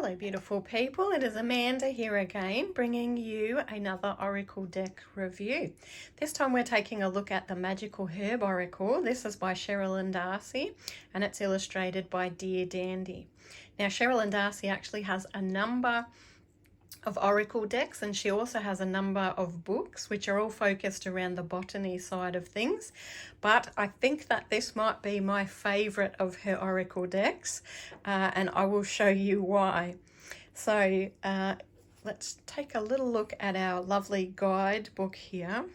Hello beautiful people, it is Amanda here again bringing you another Oracle deck review. This time we're taking a look at the Magickal Herb Oracle. This is by Cheralyn Darcey and it's illustrated by Dear Dandy. Now Cheralyn Darcey actually has a number of Oracle decks and she also has a number of books which are all focused around the botany side of things, but I think that this might be my favorite of her Oracle decks and I will show you why. So let's take a little look at our lovely guidebook here.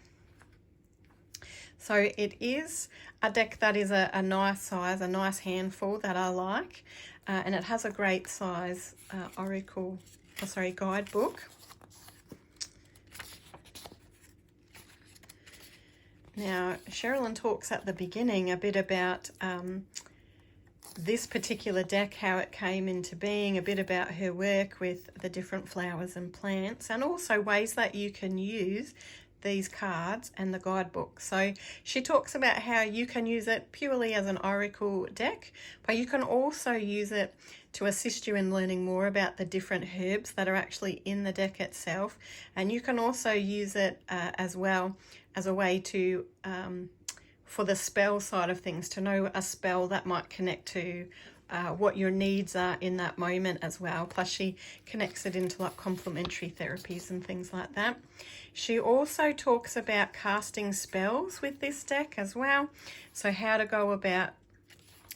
So it is a deck that is a nice size, a nice handful that I like, and it has a great size guidebook. Now Cheralyn talks at the beginning a bit about this particular deck, how it came into being, a bit about her work with the different flowers and plants, and also ways that you can use these cards and the guidebook. So she talks about how you can use it purely as an oracle deck, but you can also use it to assist you in learning more about the different herbs that are actually in the deck itself. And you can also use it as well as a way to for the spell side of things, to know a spell that might connect to what your needs are in that moment as well. Plus she connects it into like complementary therapies and things like that. She also talks about casting spells with this deck as well. So how to go about,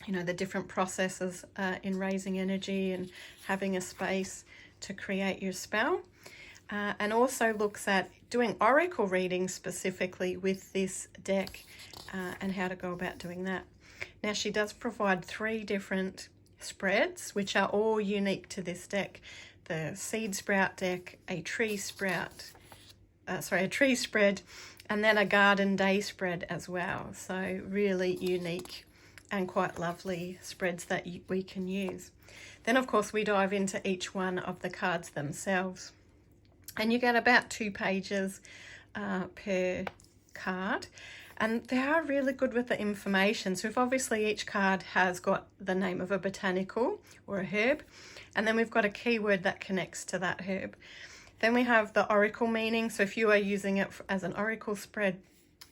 you know, the different processes in raising energy and having a space to create your spell. And also looks at doing oracle readings specifically with this deck and how to go about doing that. Now she does provide 3 different spreads which are all unique to this deck. The seed sprout deck, a tree spread, and then a garden day spread as well. So really unique and quite lovely spreads that we can use. Then of course we dive into each one of the cards themselves. And you get about 2 pages per card. And they are really good with the information. So if obviously each card has got the name of a botanical or a herb, and then we've got a keyword that connects to that herb. Then we have the oracle meaning. So if you are using it as an oracle spread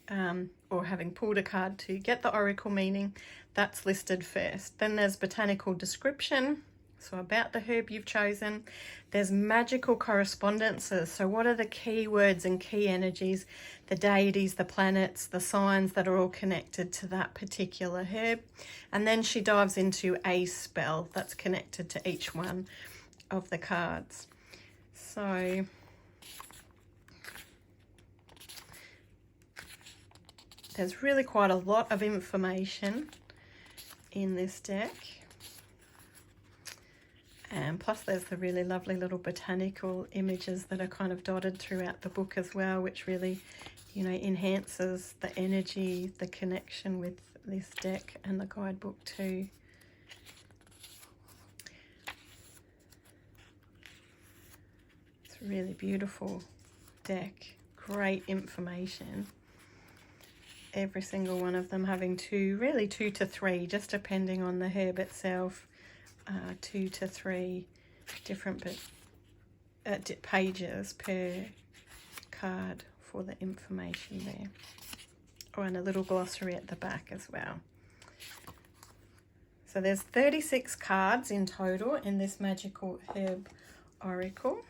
or having pulled a card to get the oracle meaning, that's listed first. Then there's botanical description, so about the herb you've chosen. There's magical correspondences. So what are the key words and key energies, the deities, the planets, the signs that are all connected to that particular herb. And then she dives into a spell that's connected to each one of the cards. So there's really quite a lot of information in this deck. And plus there's the really lovely little botanical images that are kind of dotted throughout the book as well, which really, you know, enhances the energy, the connection with this deck and the guidebook too. It's a really beautiful deck, great information. Every single one of them having 2 to 3, just depending on the herb itself. 2 to 3 different pages per card for the information there. Oh, and a little glossary at the back as well. So there's 36 cards in total in this Magickal Herb Oracle.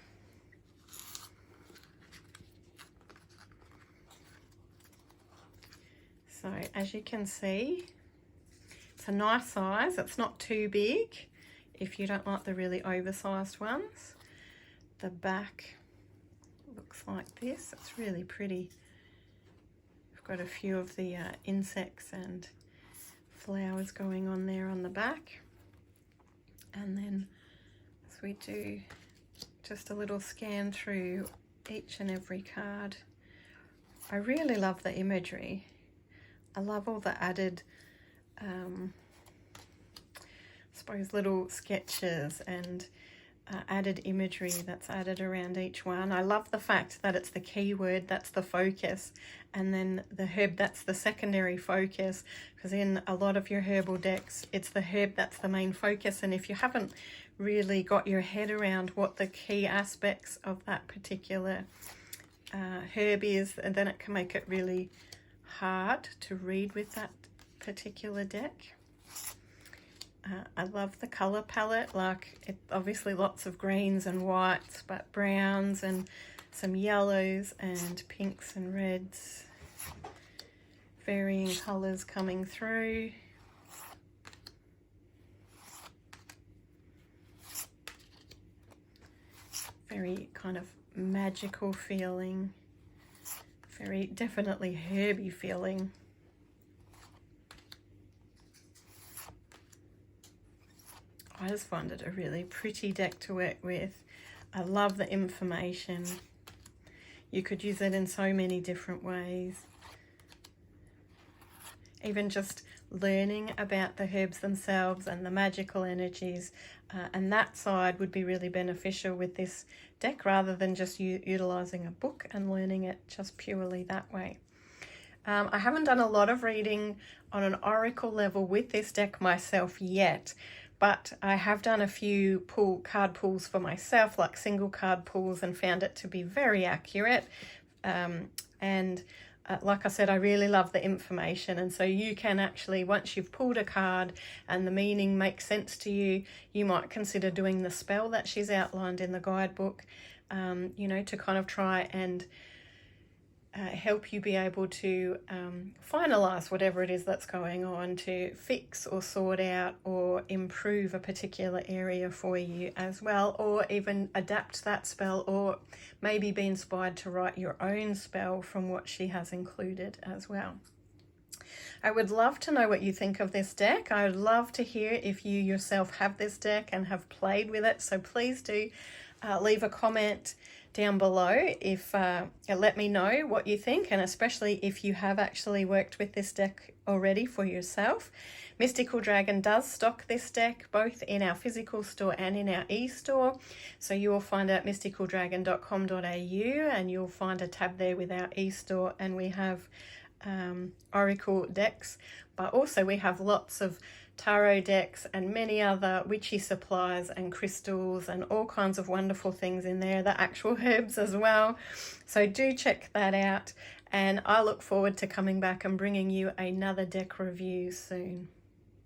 So as you can see, it's a nice size. It's not too big if you don't like the really oversized ones. The back looks like this. It's really pretty. We've got a few of the insects and flowers going on there on the back. And then as we do just a little scan through each and every card, I really love the imagery. I love all the added I suppose little sketches and added imagery that's added around each one. I love the fact that it's the keyword that's the focus, and then the herb that's the secondary focus, because in a lot of your herbal decks it's the herb that's the main focus, and if you haven't really got your head around what the key aspects of that particular herb is, and then it can make it really hard to read with that particular deck. I love the color palette, like it obviously lots of greens and whites, but browns and some yellows and pinks and reds, varying colors coming through. Very kind of magical feeling, very definitely herby feeling. I just find it a really pretty deck to work with. I love the information. You could use it in so many different ways. Even just learning about the herbs themselves and the magical energies, and that side would be really beneficial with this deck, rather than just utilizing a book and learning it just purely that way. I haven't done a lot of reading on an oracle level with this deck myself yet, but I have done a few card pulls for myself, like single card pulls, and found it to be very accurate. Like I said, I really love the information, and so you can actually, once you've pulled a card and the meaning makes sense to you, you might consider doing the spell that she's outlined in the guidebook, you know, to kind of try and help you be able to finalize whatever it is that's going on, to fix or sort out or improve a particular area for you as well, or even adapt that spell, or maybe be inspired to write your own spell from what she has included as well. I would love to know what you think of this deck. I would love to hear if you yourself have this deck and have played with it, so please do leave a comment down below if let me know what you think, and especially if you have actually worked with this deck already for yourself. Mystical Dragon does stock this deck both in our physical store and in our e-store, so you will find it at mysticaldragon.com.au, and you'll find a tab there with our e-store, and we have oracle decks, but also we have lots of tarot decks and many other witchy supplies and crystals and all kinds of wonderful things in there, the actual herbs as well. So do check that out, and I look forward to coming back and bringing you another deck review soon.